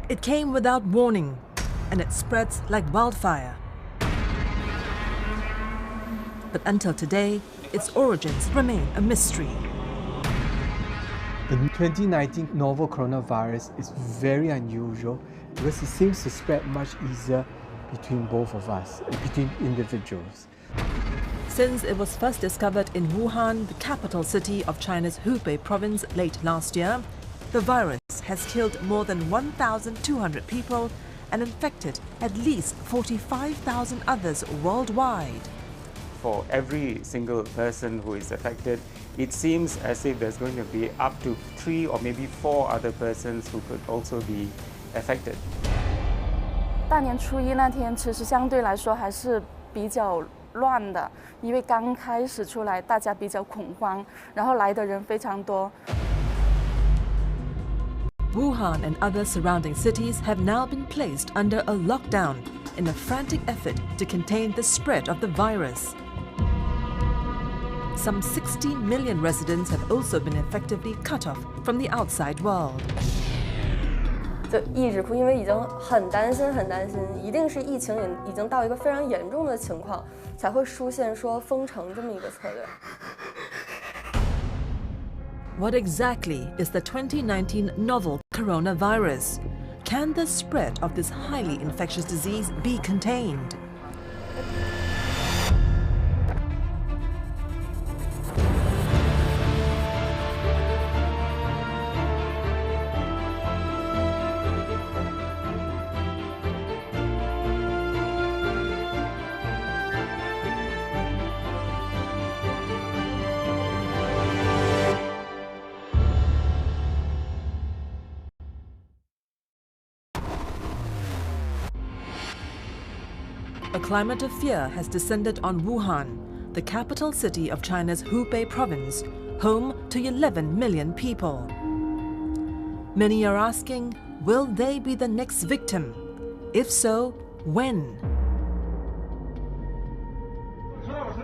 It came without warning, and it spreads like wildfire. But until today, its origins remain a mystery. The 2019 novel coronavirus is very unusual because it seems to spread much easier between both of us, between individuals. Since it was first discovered in Wuhan, the capital city of China's Hubei province, late last year, the virus has killed more than 1,200 people and infected at least 45,000 others worldwide. For every single person who is affected, it seems as if there's going to be up to 3 or maybe 4 other persons who could also be affected. 大年初一那天，其实相对来说还是比较乱的，因为刚开始出来，大家比较恐慌，然后来的人非常多。 Wuhan and other surrounding cities have now been placed under a lockdown in a frantic effort to contain the spread of the virus. Some 60 million residents have also been effectively cut off from the outside world. 就一直哭，因为已经很担心，一定是疫情已经到一个非常严重的情况，才会出现说封城这么一个策略。 What exactly is the 2019 novel coronavirus? Can the spread of this highly infectious disease be contained? A climate of fear has descended on Wuhan, the capital city of China's Hubei province, home to 11 million people. Many are asking, will they be the next victim? If so, when?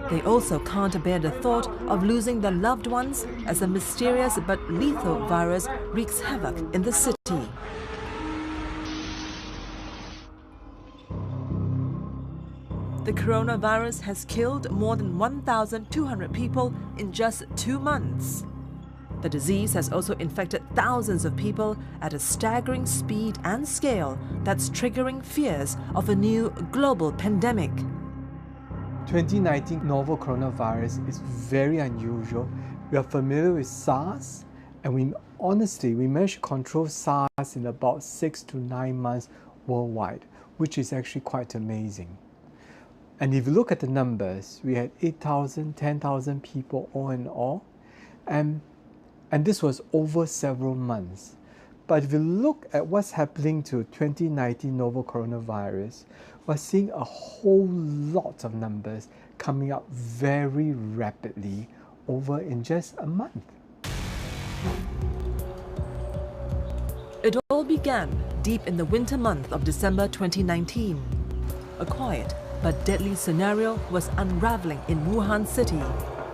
They also can't bear the thought of losing their loved ones as a mysterious but lethal virus wreaks havoc in the city. The coronavirus has killed more than 1,200 people in just 2 months. The disease has also infected thousands of people at a staggering speed and scale that's triggering fears of a new global pandemic. 2019 novel coronavirus is very unusual. We are familiar with SARS, and we managed to control SARS in about 6 to 9 months worldwide, which is actually quite amazing. And if you look at the numbers, we had 8,000, 10,000 people all in all, and this was over several months. But if you look at what's happening to 2019 novel coronavirus, we're seeing a whole lot of numbers coming up very rapidly over in just a month. It all began deep in the winter month of December 2019. A quiet but deadly scenario was unraveling in Wuhan city,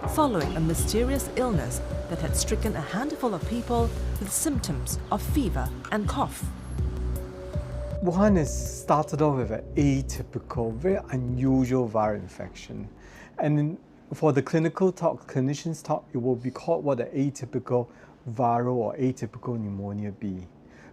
following a mysterious illness that had stricken a handful of people with symptoms of fever and cough. Wuhan has started off with an atypical, very unusual viral infection. And for the clinicians talk, it will be called what an atypical viral or atypical pneumonia be.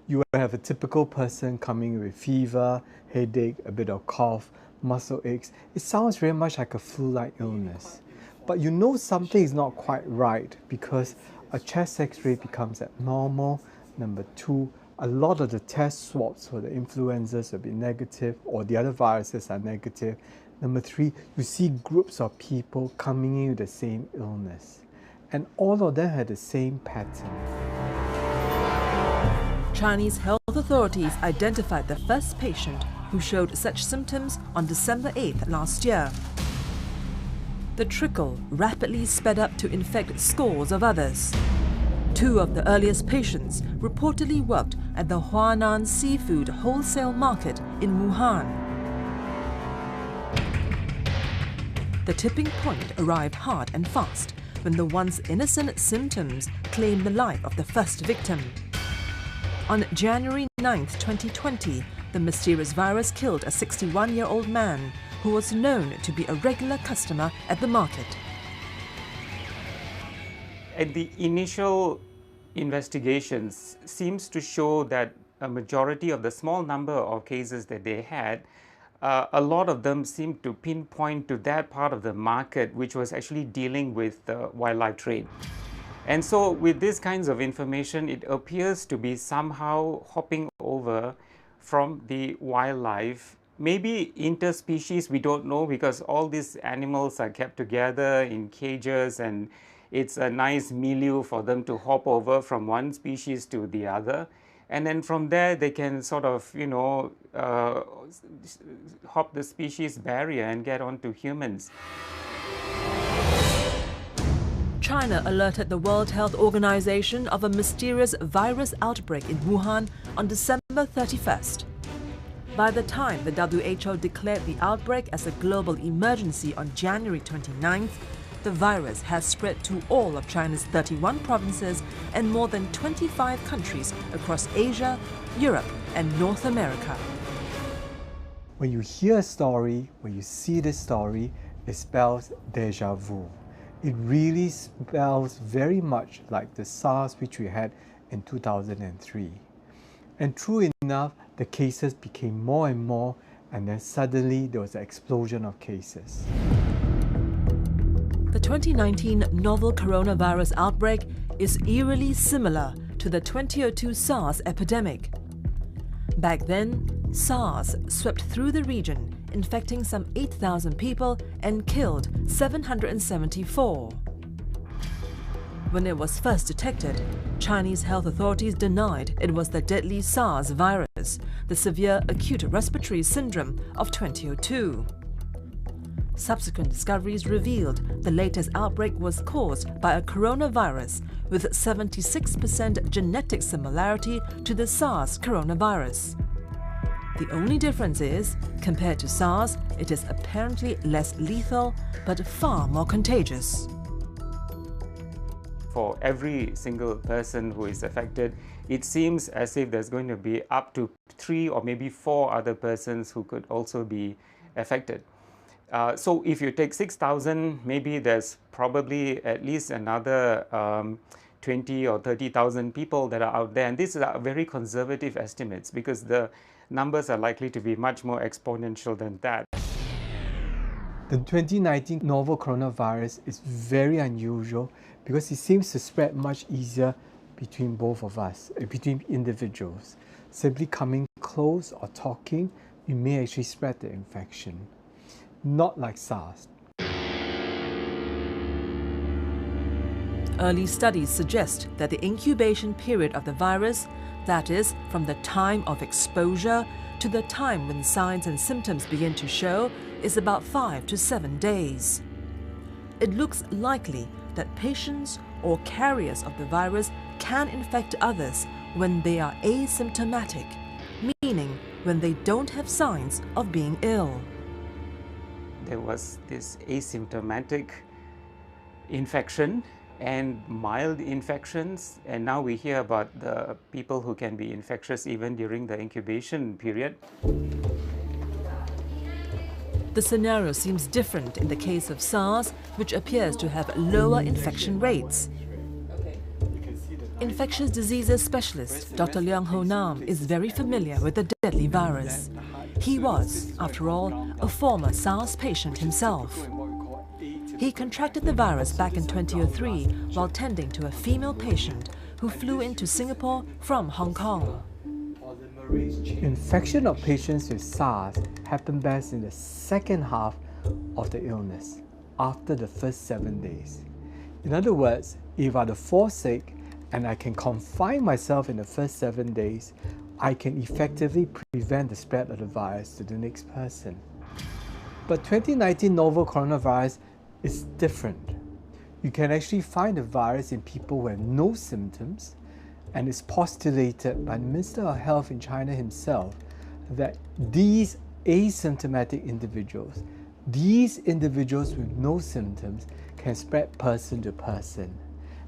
You will have a typical person coming with fever, headache, a bit of cough, muscle aches. It sounds very much like a flu-like illness. But you know something is not quite right because a chest x-ray becomes abnormal. Number 2, a lot of the test swabs for the influenzas will be negative or the other viruses are negative. Number 3, you see groups of people coming in with the same illness. And all of them had the same pattern. Chinese health authorities identified the first patient who showed such symptoms on December 8th last year. The trickle rapidly sped up to infect scores of others. 2 of the earliest patients reportedly worked at the Huanan seafood wholesale market in Wuhan. The tipping point arrived hard and fast when the once innocent symptoms claimed the life of the first victim. On January 9, 2020, the mysterious virus killed a 61-year-old man who was known to be a regular customer at the market. And the initial investigations seems to show that a majority of the small number of cases that they had, a lot of them seemed to pinpoint to that part of the market which was actually dealing with the wildlife trade. And so with these kinds of information, it appears to be somehow hopping over from the wildlife, maybe interspecies, we don't know, because all these animals are kept together in cages and it's a nice milieu for them to hop over from one species to the other. And then from there, they can sort of, hop the species barrier and get onto humans. China alerted the World Health Organization of a mysterious virus outbreak in Wuhan on December 31st. By the time the WHO declared the outbreak as a global emergency on January 29th, the virus has spread to all of China's 31 provinces and more than 25 countries across Asia, Europe, and North America. When you hear a story, when you see this story, it spells deja vu. It really spells very much like the SARS which we had in 2003. And true enough, the cases became more and more, and then suddenly there was an explosion of cases. The 2019 novel coronavirus outbreak is eerily similar to the 2002 SARS epidemic. Back then, SARS swept through the region, infecting some 8,000 people and killed 774. When it was first detected, Chinese health authorities denied it was the deadly SARS virus, the severe acute respiratory syndrome of 2002. Subsequent discoveries revealed the latest outbreak was caused by a coronavirus with 76% genetic similarity to the SARS coronavirus. The only difference is, compared to SARS, it is apparently less lethal but far more contagious. For every single person who is affected, it seems as if there's going to be up to 3 or maybe 4 other persons who could also be affected. So if you take 6,000, maybe there's probably at least another 20 or 30,000 people that are out there. And these are very conservative estimates because the numbers are likely to be much more exponential than that. The 2019 novel coronavirus is very unusual because it seems to spread much easier between both of us, between individuals. Simply coming close or talking, you may actually spread the infection. Not like SARS. Early studies suggest that the incubation period of the virus, that is, from the time of exposure to the time when signs and symptoms begin to show, is about 5 to 7 days. It looks likely that patients or carriers of the virus can infect others when they are asymptomatic, meaning when they don't have signs of being ill. There was this asymptomatic infection and mild infections, and now we hear about the people who can be infectious even during the incubation period. The scenario seems different in the case of SARS, which appears to have lower infection rates. Infectious diseases specialist Dr. Leong Ho Nam is very familiar with the deadly virus. He was, after all, a former SARS patient himself. He contracted the virus back in 2003 while tending to a female patient who flew into Singapore from Hong Kong. Infection of patients with SARS happen best in the second half of the illness, after the first 7 days. In other words, if I fall sick and I can confine myself in the first 7 days, I can effectively prevent the spread of the virus to the next person. But 2019 novel coronavirus is different. You can actually find the virus in people who have no symptoms, and it's postulated by the Minister of Health in China himself that these asymptomatic individuals, these individuals with no symptoms, can spread person to person.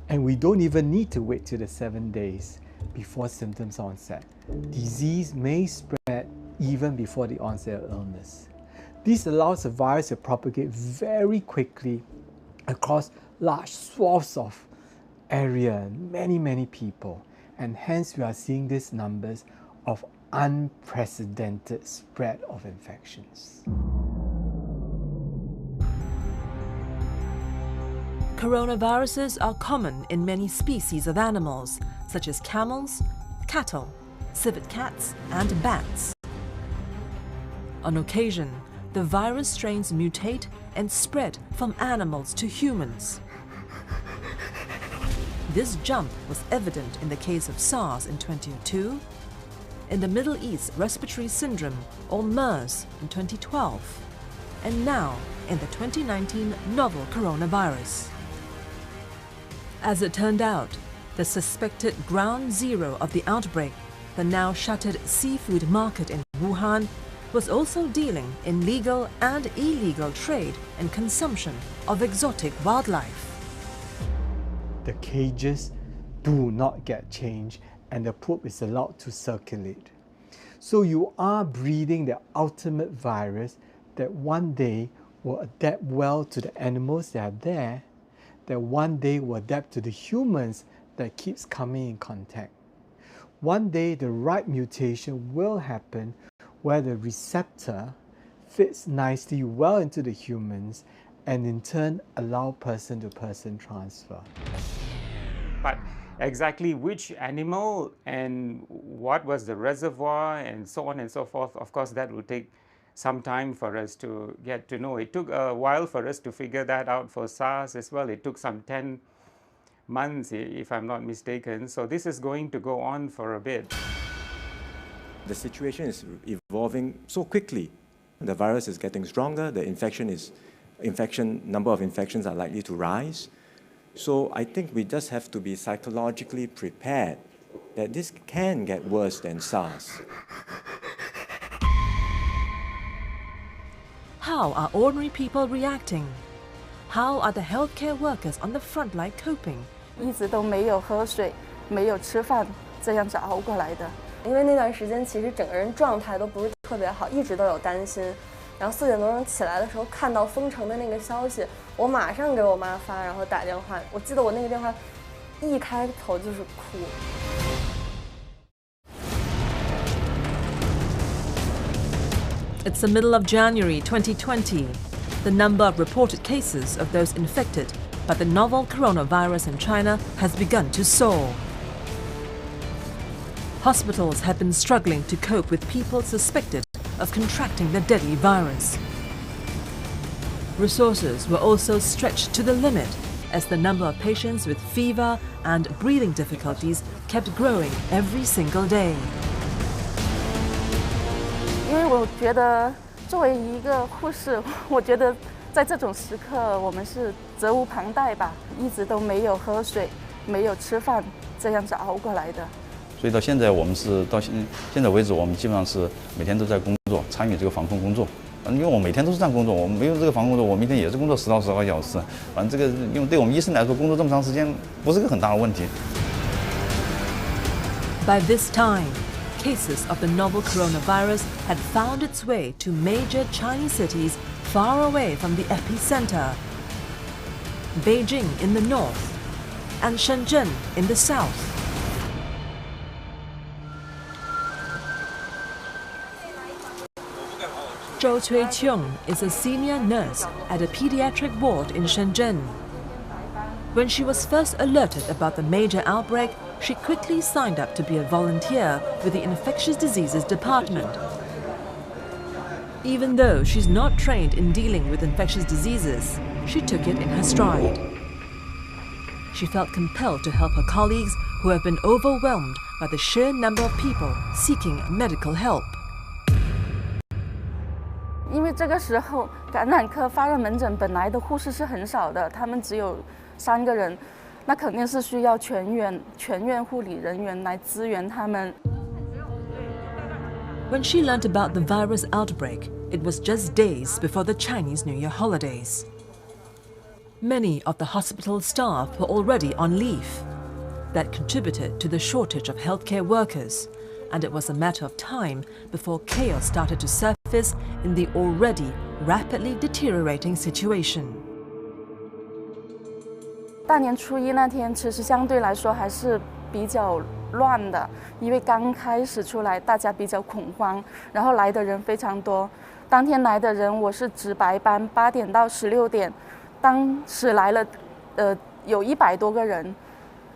And we don't even need to wait till the 7 days. before symptoms onset. Disease may spread even before the onset of illness. This allows the virus to propagate very quickly across large swaths of area, many people, and hence we are seeing these numbers of unprecedented spread of infections. Coronaviruses are common in many species of animals, such as camels, cattle, civet cats, and bats. On occasion, the virus strains mutate and spread from animals to humans. This jump was evident in the case of SARS in 2002, in the Middle East Respiratory Syndrome, or MERS, in 2012, and now in the 2019 novel coronavirus. As it turned out, the suspected ground zero of the outbreak, the now shuttered seafood market in Wuhan, was also dealing in legal and illegal trade and consumption of exotic wildlife. The cages do not get changed and the poop is allowed to circulate. So you are breeding the ultimate virus that one day will adapt well to the animals that are there, that one day will adapt to the humans that keeps coming in contact. One day the right mutation will happen where the receptor fits nicely well into the humans and in turn allow person-to-person transfer. But exactly which animal and what was the reservoir and so on and so forth, of course that will take some time for us to get to know. It took a while for us to figure that out for SARS as well. It took some 10 months, if I'm not mistaken. So this is going to go on for a bit. The situation is evolving so quickly. The virus is getting stronger, the number of infections are likely to rise. So I think we just have to be psychologically prepared that this can get worse than SARS. How are ordinary people reacting? How are the healthcare workers on the front line coping? 一直都没有喝水，没有吃饭，这样子熬过来的。因为那段时间其实整个人状态都不是特别好，一直都有担心。然后4点多钟起来的时候，看到封城的那个消息，我马上给我妈发，然后打电话。我记得我那个电话一开头就是哭。It's the middle of January 2020. The number of reported cases of those infected by the novel coronavirus in China has begun to soar. Hospitals have been struggling to cope with people suspected of contracting the deadly virus. Resources were also stretched to the limit as the number of patients with fever and breathing difficulties kept growing every single day. 因为我觉得作为一个护士，我觉得在这种时刻我们是责无旁贷吧，一直都没有喝水，没有吃饭，这样子熬过来的。所以到现在我们是到现在为止，我们基本上是每天都在工作，参与这个防控工作。因为我每天都是这样工作，我们没有这个防控工作，我明天也是工作10到12个小时。反正这个，因为对我们医生来说，工作这么长时间不是个很大的问题。By this time, cases of the novel coronavirus had found its way to major Chinese cities far away from the epicenter. Beijing in the north and Shenzhen in the south. Zhou Cui-Cheong is a senior nurse at a pediatric ward in Shenzhen. When she was first alerted about the major outbreak, she quickly signed up to be a volunteer with the Infectious Diseases Department. Even though she's not trained in dealing with infectious diseases, she took it in her stride. She felt compelled to help her colleagues who have been overwhelmed by the sheer number of people seeking medical help. 因为这个时候感染科发热门诊本来的护士是很少的，他们只有3个人，那肯定是需要全院护理人员来支援他们。When she learnt about the virus outbreak, it was just days before the Chinese New Year holidays. Many of the hospital staff were already on leave. that contributed to the shortage of healthcare workers, and it was a matter of time before chaos started to surface in the already rapidly deteriorating situation. 大年初一那天，其实相对来说还是比较乱的，因为刚开始出来，大家比较恐慌，然后来的人非常多。当天来的人，我是值白班，8点到16点，当时来了，有100多个人。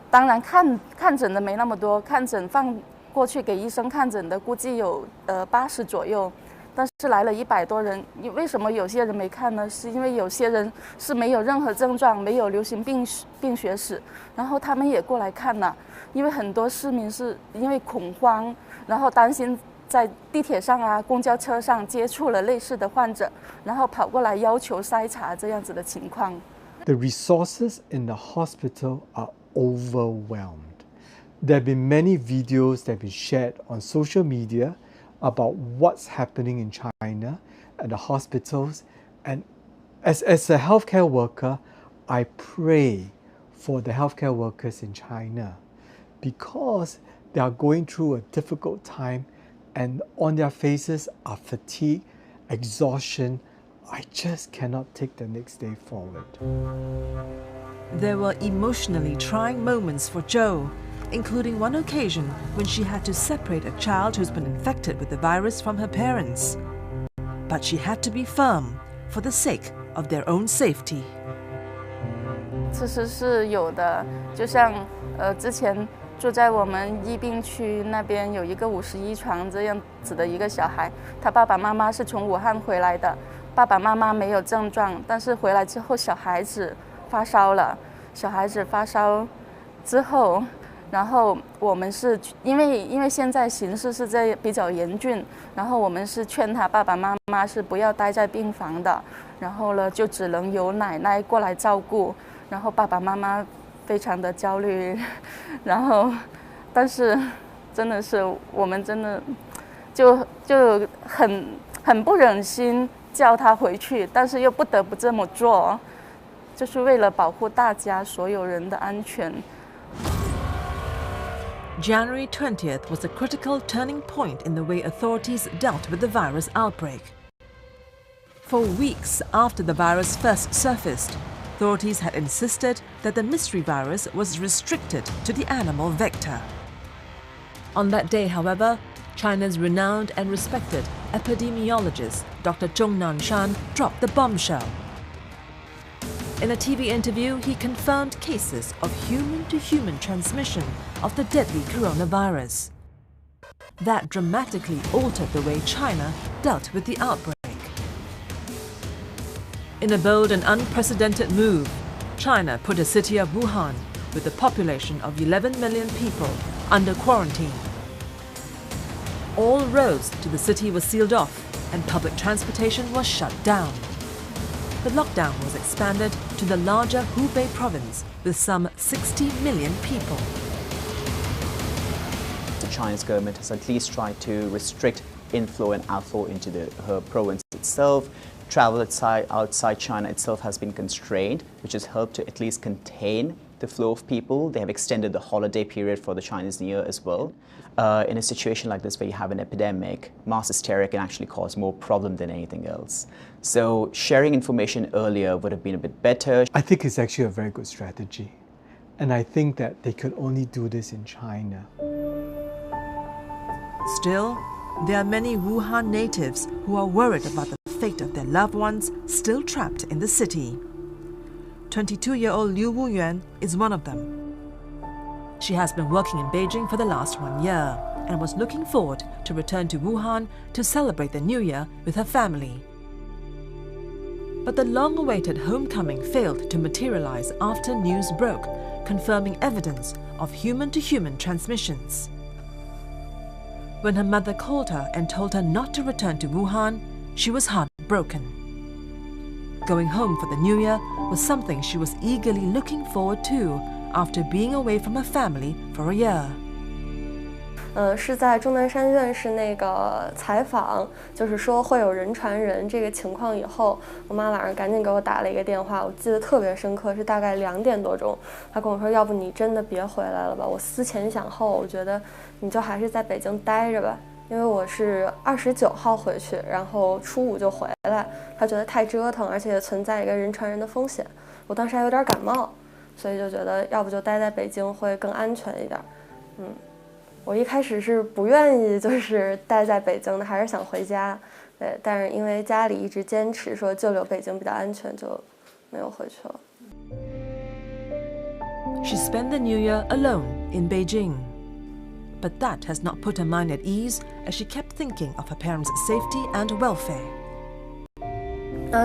当然看诊的没那么多，看诊放过去给医生看诊的估计有80左右。 但是来了100多人，为什么有些人没看呢？是因为有些人是没有任何症状，没有流行病学史，然后他们也过来看了。因为很多市民是因为恐慌，然后担心在地铁上啊、公交车上接触了类似的患者，然后跑过来要求筛查这样子的情况。The resources in the hospital are overwhelmed. There have been many videos that have been shared on social media about what's happening in China at the hospitals, and as a healthcare worker, I pray for the healthcare workers in China because they are going through a difficult time and on their faces are fatigue, exhaustion. I just cannot take the next day forward. There were emotionally trying moments for Zhou, including one occasion when she had to separate a child who's been infected with the virus from her parents. But she had to be firm for the sake of their own safety. 其实是有的，就像之前住在我们疫病区那边有一个51床这样子的一个小孩，他爸爸妈妈是从武汉回来的，爸爸妈妈没有症状，但是回来之后小孩子发烧了，小孩子发烧之后。 然后我们是因为现在形势是在比较严峻，然后我们是劝他爸爸妈妈是不要待在病房的，然后呢就只能由奶奶过来照顾，然后爸爸妈妈非常的焦虑，然后但是真的是我们真的就很不忍心叫他回去，但是又不得不这么做，就是为了保护大家所有人的安全。 January 20th was a critical turning point in the way authorities dealt with the virus outbreak. For weeks after the virus first surfaced, authorities had insisted that the mystery virus was restricted to the animal vector. On that day, however, China's renowned and respected epidemiologist Dr. Zhong Nanshan dropped the bombshell. In a TV interview, he confirmed cases of human-to-human transmission of the deadly coronavirus. That dramatically altered the way China dealt with the outbreak. In a bold and unprecedented move, China put the city of Wuhan, with a population of 11 million people, under quarantine. All roads to the city were sealed off and public transportation was shut down. The lockdown was expanded to the larger Hubei province with some 60 million people. The Chinese government has at least tried to restrict inflow and outflow into her province itself. Travel outside China itself has been constrained, which has helped to at least contain the flow of people. They have extended the holiday period for the Chinese New Year as well. In a situation like this where you have an epidemic, mass hysteria can actually cause more problem than anything else. So sharing information earlier would have been a bit better. I think it's actually a very good strategy. And I think that they could only do this in China. Still, there are many Wuhan natives who are worried about the fate of their loved ones still trapped in the city. 22-year-old Liu Wuyuan is one of them. She has been working in Beijing for the last 1 year and was looking forward to return to Wuhan to celebrate the New Year with her family. But the long-awaited homecoming failed to materialize after news broke, confirming evidence of human-to-human transmissions. When her mother called her and told her not to return to Wuhan, she was heartbroken. Going home for the New Year was something she was eagerly looking forward to after being away from her family for a year. 是在钟南山院士那个采访，就是说会有人传人这个情况以后，我妈晚上赶紧给我打了一个电话，我记得特别深刻，是大概2点多钟，她跟我说，要不你真的别回来了吧，我思前想后，我觉得你就还是在北京待着吧。因为我是29号回去，然后初5就回来，他觉得太折腾，而且存在一个人传人的风险。我当时还有点感冒，所以就觉得要不就待在北京会更安全一点。我一开始是不愿意就是待在北京的，还是想回家。对，但是因为家里一直坚持说就留北京比较安全，就没有回去了。She spent the New Year alone in Beijing. But that has not put her mind at ease as she kept thinking of her parents' safety and welfare.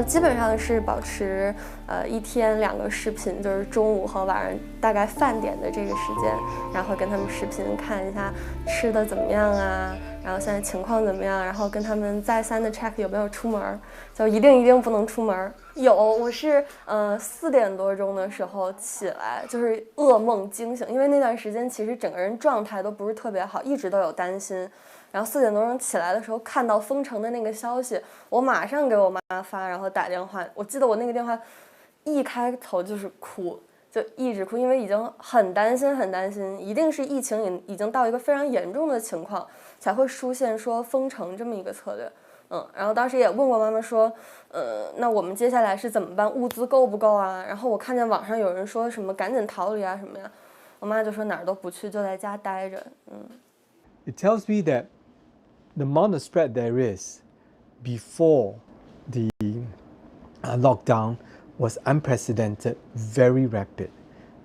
基本上是保持1天2个视频，就是中午和晚上大概饭点的这个时间，然后跟他们视频看一下吃的怎么样啊，然后现在情况怎么样，然后跟他们再三的 check 有没有出门，就一定不能出门。我是4点多钟的时候起来，就是噩梦惊醒，因为那段时间其实整个人状态都不是特别好，一直都有担心。然后4点多钟起来的时候，看到封城的那个消息，我马上给我妈发，然后打电话。我记得我那个电话一开头就是哭，就一直哭，因为已经很担心，一定是疫情已经到一个非常严重的情况，才会出现说封城这么一个策略。然后当时也问过妈妈说，那我们接下来是怎么办？物资够不够啊？然后我看见网上有人说什么赶紧逃离啊什么呀，我妈就说哪儿都不去，就在家待着。It tells me that the amount of spread there is before the lockdown was unprecedented, very rapid.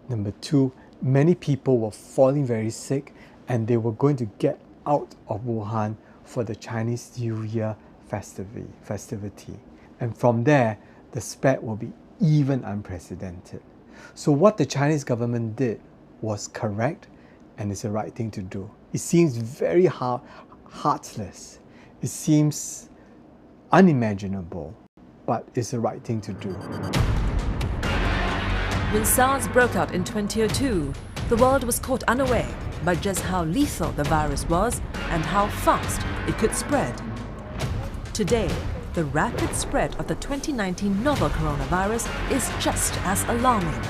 Number 2, many people were falling very sick and they were going to get out of Wuhan for the Chinese New Year festivity. And from there, the spread will be even unprecedented. So what the Chinese government did was correct and it's the right thing to do. It seems very heartless. It seems unimaginable, but it's the right thing to do. When SARS broke out in 2002, the world was caught unaware by just how lethal the virus was and how fast it could spread. Today, the rapid spread of the 2019 novel coronavirus is just as alarming.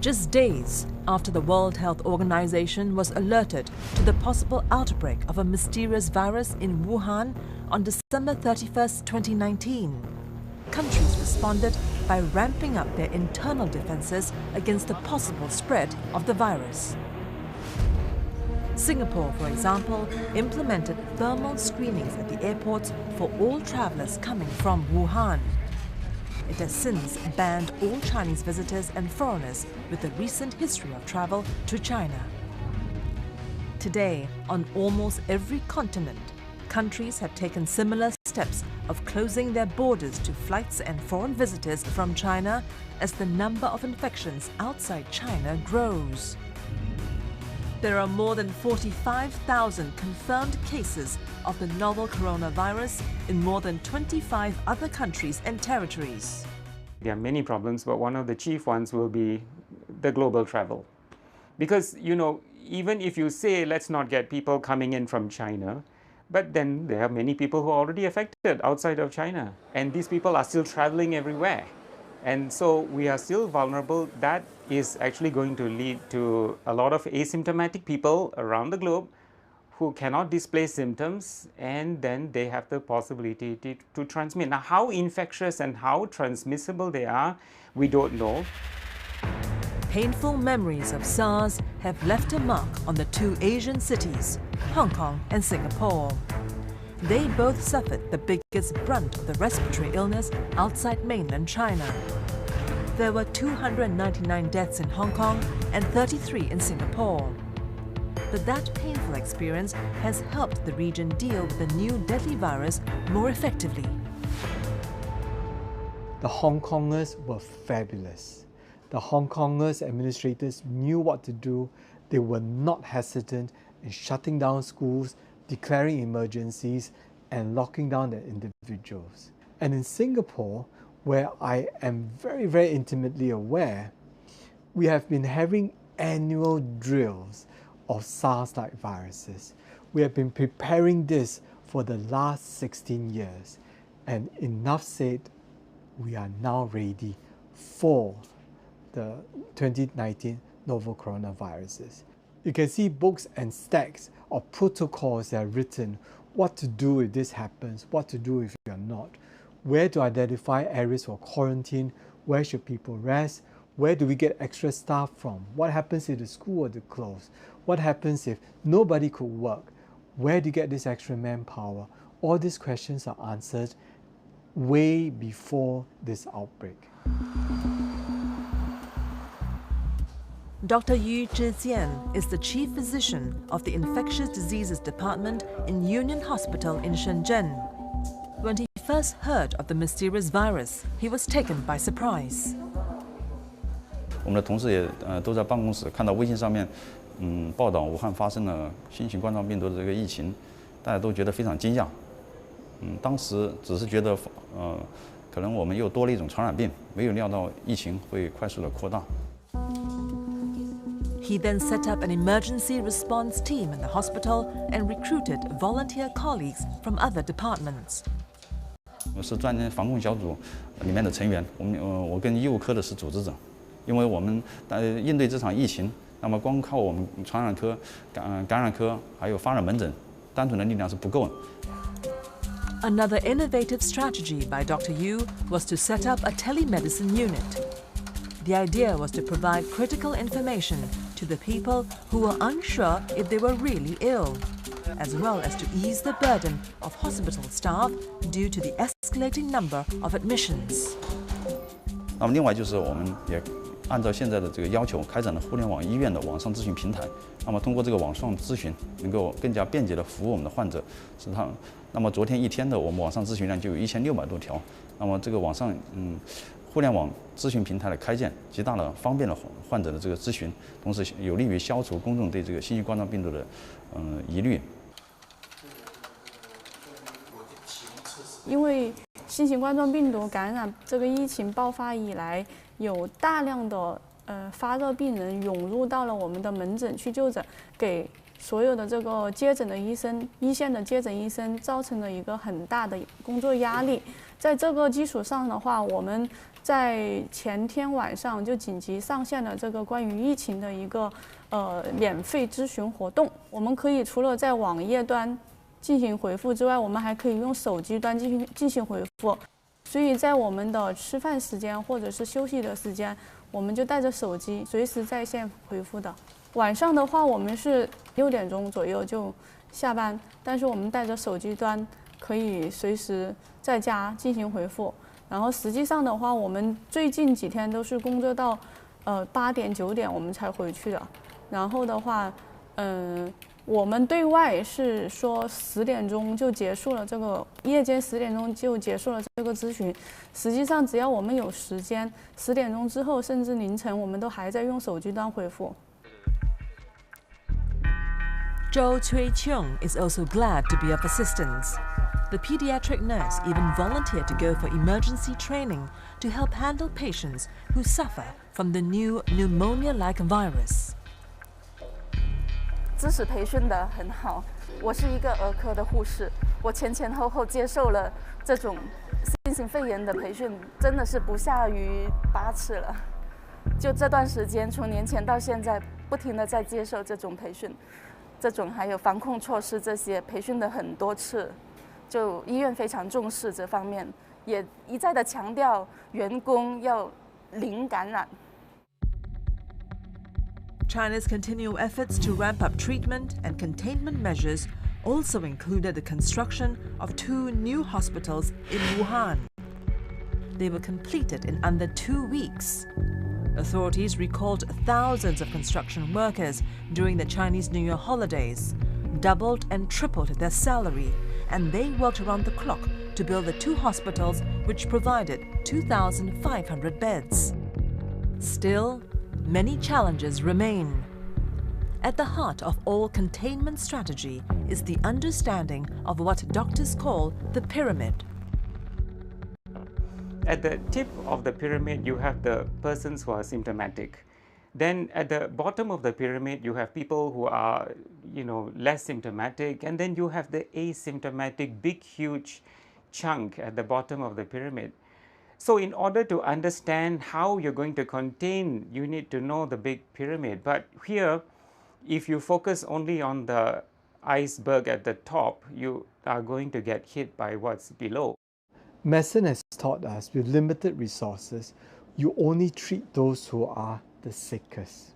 Just days after the World Health Organization was alerted to the possible outbreak of a mysterious virus in Wuhan on December 31st, 2019, countries responded by ramping up their internal defenses against the possible spread of the virus. Singapore, for example, implemented thermal screenings at the airports for all travelers coming from Wuhan. It has since banned all Chinese visitors and foreigners with a recent history of travel to China. Today, on almost every continent, countries have taken similar steps of closing their borders to flights and foreign visitors from China as the number of infections outside China grows. There are more than 45,000 confirmed cases of the novel coronavirus in more than 25 other countries and territories. There are many problems, but one of the chief ones will be the global travel. Because, even if you say let's not get people coming in from China, but then there are many people who are already affected outside of China, and these people are still traveling everywhere. And so we are still vulnerable. That is actually going to lead to a lot of asymptomatic people around the globe who cannot display symptoms, and then they have the possibility to transmit. Now, how infectious and how transmissible they are, we don't know. Painful memories of SARS have left a mark on the two Asian cities, Hong Kong and Singapore. They both suffered the biggest brunt of the respiratory illness outside mainland China. There were 299 deaths in Hong Kong and 33 in Singapore. But that painful experience has helped the region deal with the new deadly virus more effectively. The Hong Kongers were fabulous. The Hong Kongers administrators knew what to do. They were not hesitant in shutting down schools, declaring emergencies, and locking down their individuals. And in Singapore, where I am very, very intimately aware, we have been having annual drills of SARS-like viruses. We have been preparing this for the last 16 years, and enough said, we are now ready for the 2019 novel coronaviruses. You can see books and stacks of protocols that are written, what to do if this happens, what to do if you're not, where to identify areas for quarantine, where should people rest, where do we get extra staff from, what happens if the school were to close, what happens if nobody could work, where do you get this extra manpower? All these questions are answered way before this outbreak. Dr. Yu Zhijian is the chief physician of the Infectious Diseases Department in Union Hospital in Shenzhen. When he first heard of the mysterious virus, he was taken by surprise. 我们的同事也都在办公室看到微信上面报道武汉发生了新型冠状病毒的这个疫情，大家都觉得非常惊讶。当时只是觉得可能我们又多了一种传染病，没有料到疫情会快速的扩大。 He then set up an emergency response team in the hospital and recruited volunteer colleagues from other departments. 我是专业防控小组里面的成员，我跟医务科的是组织者，因为我们应对这场疫情，那么光靠我们传染科、感染科还有发热门诊，单纯的力量是不够的。 Another innovative strategy by Dr. Yu was to set up a telemedicine unit. The idea was to provide critical information to the people who were unsure if they were really ill, as well as to ease the burden of hospital staff due to the escalating number of admissions. 那么另外就是我们也按照现在的这个要求，开展了互联网医院的网上咨询平台。那么通过这个网上咨询，能够更加便捷地服务我们的患者，那么昨天一天的我们网上咨询量就有1600多条。那么这个网上互联网咨询平台的开建，极大地方便了患者的这个咨询，同时有利于消除公众对这个新型冠状病毒的疑虑。因为新型冠状病毒感染这个疫情爆发以来，有大量的发热病人涌入到了我们的门诊去就诊，给所有的这个接诊的医生、一线的接诊医生造成了一个很大的工作压力。在这个基础上的话，我们在前天晚上就紧急上线了这个关于疫情的一个免费咨询活动。我们可以除了在网页端进行回复之外，我们还可以用手机端进行回复。所以在我们的吃饭时间或者是休息的时间，我们就带着手机随时在线回复的。晚上的话，我们是6点钟左右就下班，但是我们带着手机端可以随时在家进行回复。然后实际上的话，我们最近几天都是工作到8点9点我们才回去的。然后的话，我们对外是说10点钟就结束了这个夜间10点钟就结束了这个咨询。实际上，只要我们有时间，10点钟之后甚至凌晨，我们都还在用手机端回复。Zhou Cui-chung is also glad to be of assistance. The pediatric nurse even volunteered to go for emergency training to help handle patients who suffer from the new pneumonia-like virus. 知识培训的很好，我是一个儿科的护士，我前后接受了这种新型肺炎的培训，真的是不下于8次了。就这段时间，从年前到现在，不停地在接受这种培训，这种还有防控措施这些培训的很多次。就医院非常重视这方面，也一再的强调员工要零感染。China's continual efforts to ramp up treatment and containment measures also included the construction of 2 new hospitals in Wuhan. They were completed in under 2 weeks. Authorities recalled thousands of construction workers during the Chinese New Year holidays, doubled and tripled their salary, and they worked around the clock to build the 2 hospitals which provided 2,500 beds. Still, many challenges remain. At the heart of all containment strategy is the understanding of what doctors call the pyramid. At the tip of the pyramid, you have the persons who are symptomatic. Then at the bottom of the pyramid, you have people who are, less symptomatic, and then you have the asymptomatic, big, huge chunk at the bottom of the pyramid. So in order to understand how you're going to contain, you need to know the big pyramid. But here, if you focus only on the iceberg at the top, you are going to get hit by what's below. Medicine has taught us with limited resources, you only treat those who are the sickest.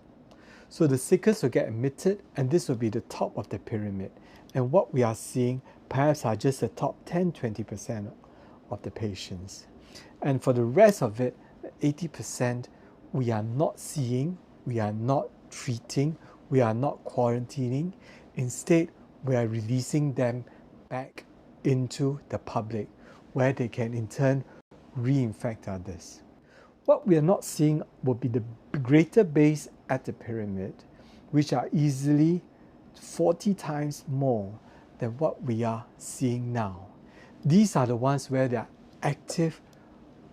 So the sickest will get admitted, and this will be the top of the pyramid. And what we are seeing perhaps are just the top 10-20% of the patients. And for the rest of it, 80%, we are not seeing, we are not treating, we are not quarantining. Instead, we are releasing them back into the public, where they can in turn reinfect others. What we are not seeing will be the greater base at the pyramid, which are easily 40 times more than what we are seeing now. These are the ones where there are active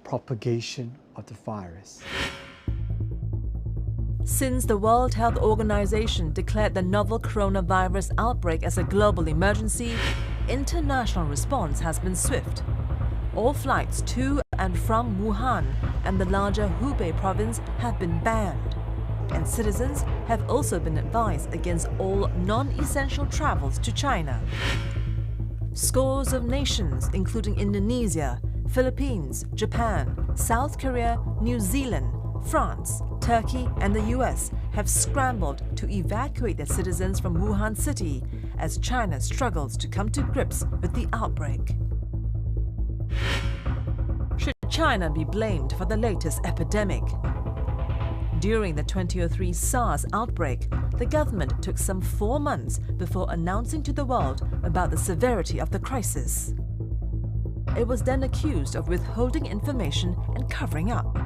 propagation of the virus. Since the World Health Organization declared the novel coronavirus outbreak as a global emergency, international response has been swift. All flights to and from Wuhan and the larger Hubei province have been banned, and citizens have also been advised against all non-essential travels to China. Scores of nations, including Indonesia, Philippines, Japan, South Korea, New Zealand, France, Turkey and the US have scrambled to evacuate their citizens from Wuhan city as China struggles to come to grips with the outbreak. Should China be blamed for the latest epidemic? During the 2003 SARS outbreak, the government took some 4 months before announcing to the world about the severity of the crisis. It was then accused of withholding information and covering up.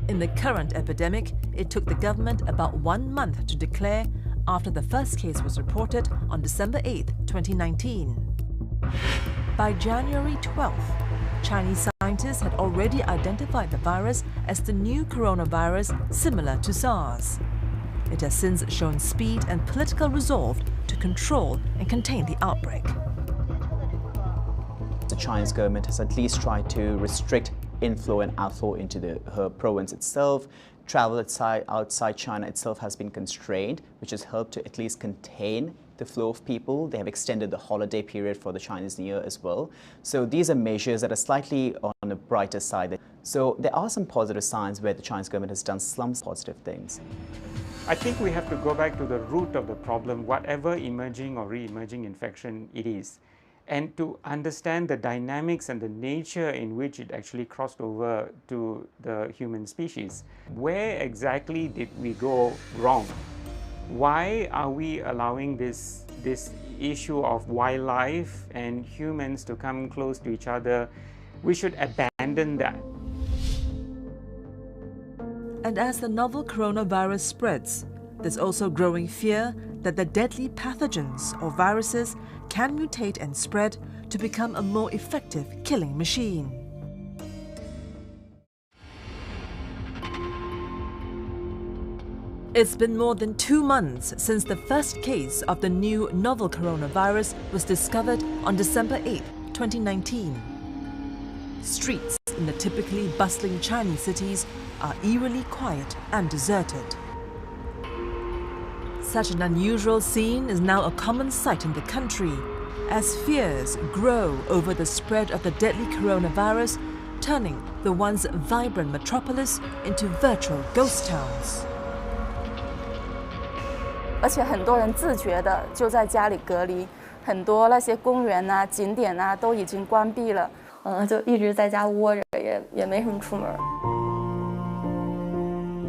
In the current epidemic, it took the government about 1 month to declare after the first case was reported on December 8, 2019. By January 12th, Chinese scientists had already identified the virus as the new coronavirus similar to SARS. It has since shown speed and political resolve to control and contain the outbreak. The Chinese government has at least tried to restrict inflow and outflow into her province itself. Travel outside China itself has been constrained, which has helped to at least contain the flow of people. They have extended the holiday period for the Chinese New Year as well. So these are measures that are slightly on the brighter side. So there are some positive signs where the Chinese government has done some positive things. I think we have to go back to the root of the problem, whatever emerging or re-emerging infection it is, and to understand the dynamics and the nature in which it actually crossed over to the human species. Where exactly did we go wrong? Why are we allowing this issue of wildlife and humans to come close to each other? We should abandon that. And as the novel coronavirus spreads, there's also growing fear that the deadly pathogens or viruses can mutate and spread to become a more effective killing machine. It's been more than 2 months since the first case of the new novel coronavirus was discovered on December 8, 2019. Streets in the typically bustling Chinese cities are eerily quiet and deserted. Such an unusual scene is now a common sight in the country, as fears grow over the spread of the deadly coronavirus, turning the once vibrant metropolis into virtual ghost towns. 而且很多人自觉的就在家里隔离，很多那些公园啊、景点啊都已经关闭了，就一直在家窝着，也没什么出门。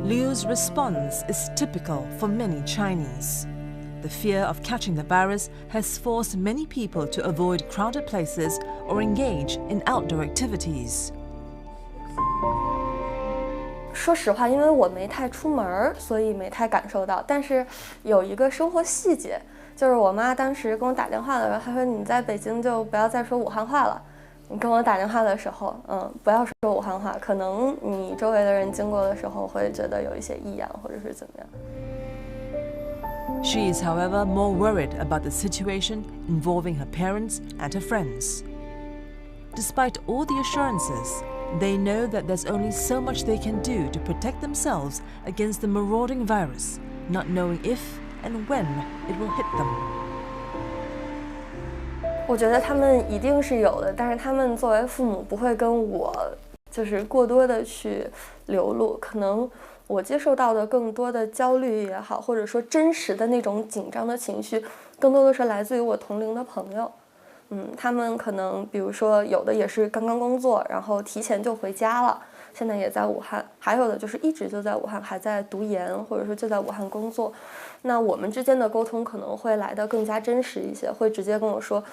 Liu's response is typical for many Chinese. The fear of catching the virus has forced many people to avoid crowded places or engage in outdoor activities. 说实话，因为我没太出门，所以没太感受到。但是有一个生活细节，就是我妈当时跟我打电话的时候，她说：“你在北京就不要再说武汉话了，你跟我打电话的时候，不要说武汉话，可能你周围的人经过的时候会觉得有一些异样，或者是怎么样。She is, however, more worried about the situation involving her parents and her friends. Despite all the assurances, they know that there's only so much they can do to protect themselves against the marauding virus, not knowing if and when it will hit them. 我觉得他们一定是有的，但是他们作为父母不会跟我就是过多的去流露，可能我接受到的更多的焦虑也好，或者说真实的那种紧张的情绪，更多的是来自于我同龄的朋友。他们可能比如说有的也是刚刚工作，然后提前就回家了，现在也在武汉，还有的就是一直就在武汉，还在读研，或者说就在武汉工作。那我们之间的沟通可能会来得更加真实一些，会直接跟我说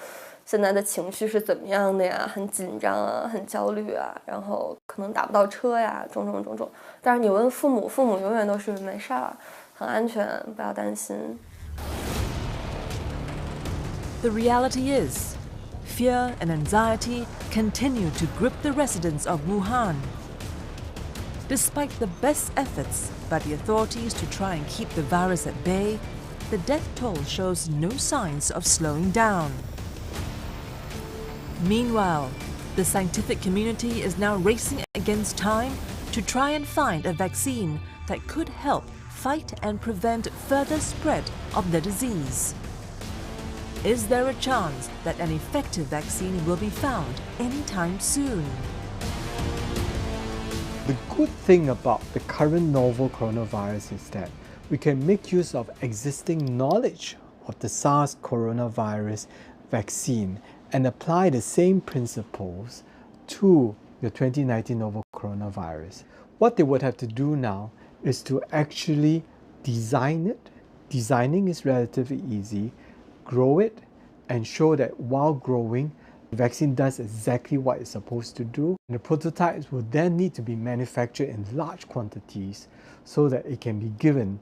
现在的情绪是怎么样的呀，很紧张啊，很焦虑啊，然后可能打不到车呀，种种。但是你问父母，父母永远都是没事儿，很安全，不要担心。The reality is, fear and anxiety continue to grip the residents of Wuhan. Despite the best efforts by the authorities to try and keep the virus at bay, the death toll shows no signs of slowing down. Meanwhile, the scientific community is now racing against time to try and find a vaccine that could help fight and prevent further spread of the disease. Is there a chance that an effective vaccine will be found anytime soon? The good thing about the current novel coronavirus is that we can make use of existing knowledge of the SARS coronavirus vaccine and apply the same principles to the 2019 novel coronavirus. What they would have to do now is to actually design it. Designing is relatively easy. Grow it and show that while growing, the vaccine does exactly what it's supposed to do. And the prototypes will then need to be manufactured in large quantities so that it can be given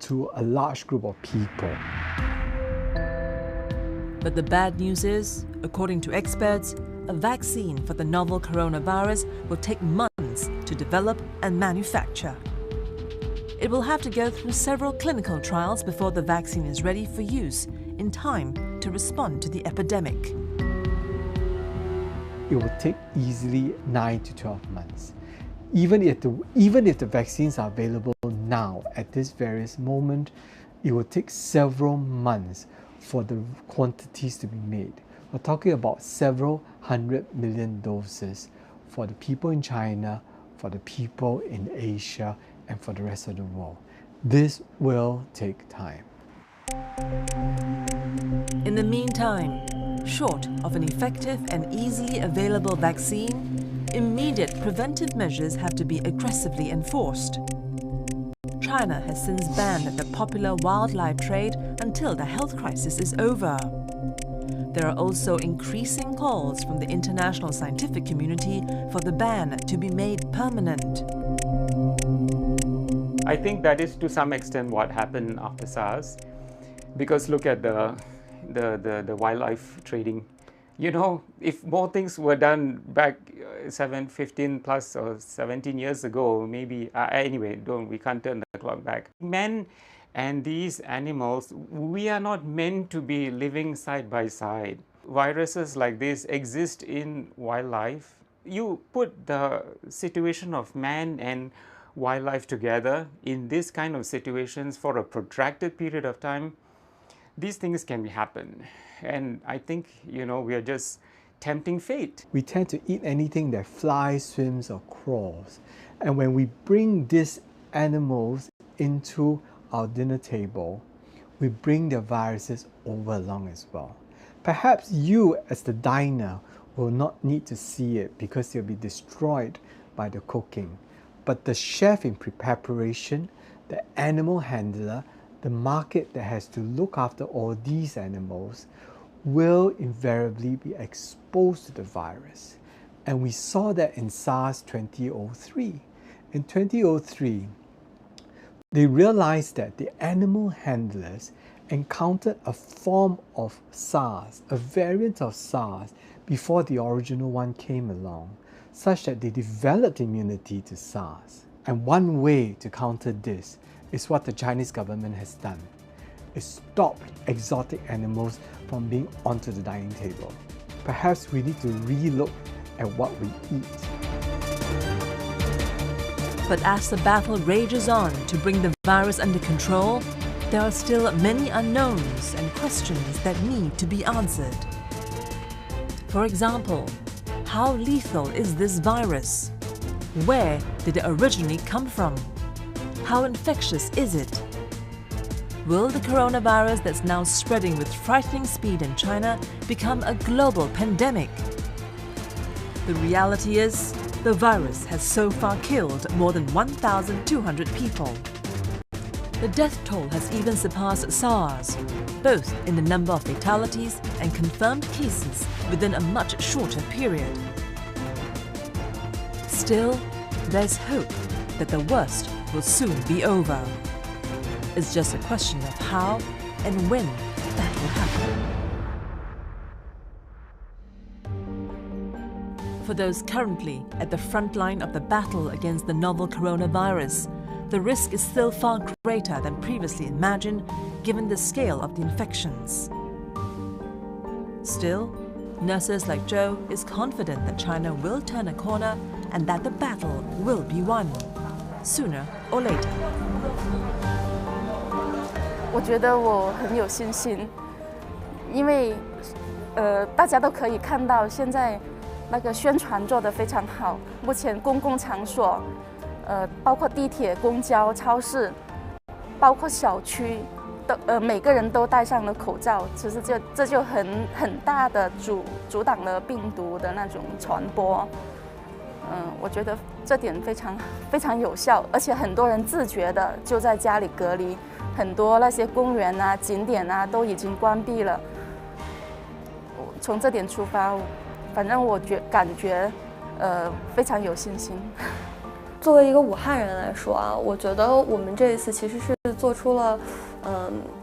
to a large group of people. But the bad news is, according to experts, a vaccine for the novel coronavirus will take months to develop and manufacture. It will have to go through several clinical trials before the vaccine is ready for use in time to respond to the epidemic. It will take easily 9 to 12 months. Even if the vaccines are available now at this various moment, it will take several months for the quantities to be made. We're talking about several 100 million doses for the people in China, for the people in Asia, and for the rest of the world. This will take time. In the meantime, short of an effective and easily available vaccine, immediate preventive measures have to be aggressively enforced. China has since banned the popular wildlife trade until the health crisis is over. There are also increasing calls from the international scientific community for the ban to be made permanent. I think that is to some extent what happened after SARS, because look at the wildlife trading. You know, if more things were done back 15 plus or 17 years ago, maybe, anyway, we can't turn the clock back. Men and these animals, we are not meant to be living side by side. Viruses like this exist in wildlife. You put the situation of man and wildlife together in this kind of situations for a protracted period of time, these things can happen. And I think, we are just tempting fate. We tend to eat anything that flies, swims, or crawls. And when we bring these animals into our dinner table, we bring the viruses over along as well. Perhaps you, as the diner, will not need to see it because they'll be destroyed by the cooking. But the chef in preparation, the animal handler, the market that has to look after all these animals will invariably be exposed to the virus. And we saw that in SARS 2003. In 2003, they realized that the animal handlers encountered a form of SARS, a variant of SARS, before the original one came along, such that they developed immunity to SARS. And one way to counter this is what the Chinese government has done. It stopped exotic animals from being onto the dining table. Perhaps we need to relook at what we eat. But as the battle rages on to bring the virus under control, there are still many unknowns and questions that need to be answered. For example, how lethal is this virus? Where did it originally come from? How infectious is it? Will the coronavirus that's now spreading with frightening speed in China become a global pandemic? The reality is, the virus has so far killed more than 1,200 people. The death toll has even surpassed SARS, both in the number of fatalities and confirmed cases within a much shorter period. Still, there's hope that the worst will soon be over. It's just a question of how and when that will happen. For those currently at the front line of the battle against the novel coronavirus, the risk is still far greater than previously imagined, given the scale of the infections. Still, nurses like Zhou is confident that China will turn a corner and that the battle will be won, sooner or later. 我觉得我很有信心，因为大家都可以看到现在那个宣传做得非常好。目前公共场所，包括地铁、公交、超市，包括小区，每个人都戴上了口罩。其实这就很大的阻挡了病毒的那种传播。我觉得这点非常有效，而且很多人自觉的就在家里隔离。 很多那些公园啊、景点啊都已经关闭了。从这点出发，反正我感觉非常有信心。作为一个武汉人来说啊，我觉得我们这一次其实是做出了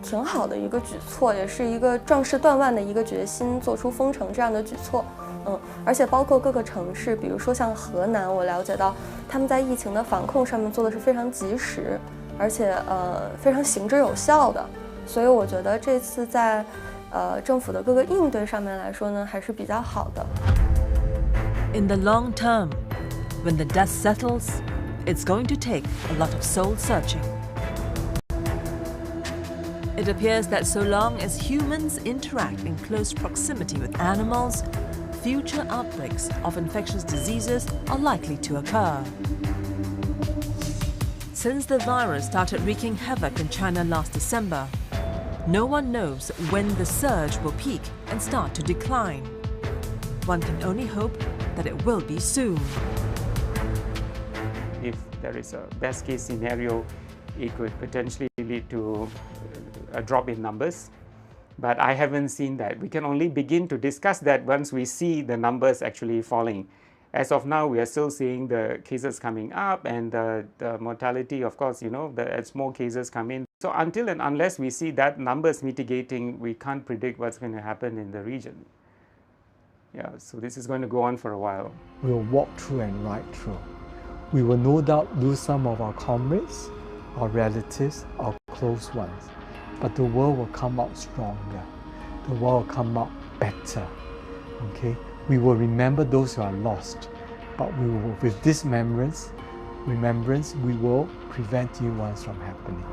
挺好的一个举措，也是一个壮士断腕的一个决心，做出封城这样的举措。而且包括各个城市，比如说像河南，我了解到他们在疫情的防控上面做的是非常及时。 而且非常行之有效的，所以我觉得这次在政府的各个应对上面来说呢，还是比较好的。In the long term, when the dust settles, it's going to take a lot of soul searching. It appears that so long as humans interact in close proximity with animals, future outbreaks of infectious diseases are likely to occur. Since the virus started wreaking havoc in China last December, no one knows when the surge will peak and start to decline. One can only hope that it will be soon. If there is a best case scenario, it could potentially lead to a drop in numbers. But I haven't seen that. We can only begin to discuss that once we see the numbers actually falling. As of now, we are still seeing the cases coming up and the mortality, of course, as more cases come in. So until and unless we see that numbers mitigating, we can't predict what's going to happen in the region. Yeah, so this is going to go on for a while. We'll walk through and ride through. We will no doubt lose some of our comrades, our relatives, our close ones. But the world will come out stronger. The world will come out better. Okay? We will remember those who are lost, but we will, with this remembrance, we will prevent new ones from happening.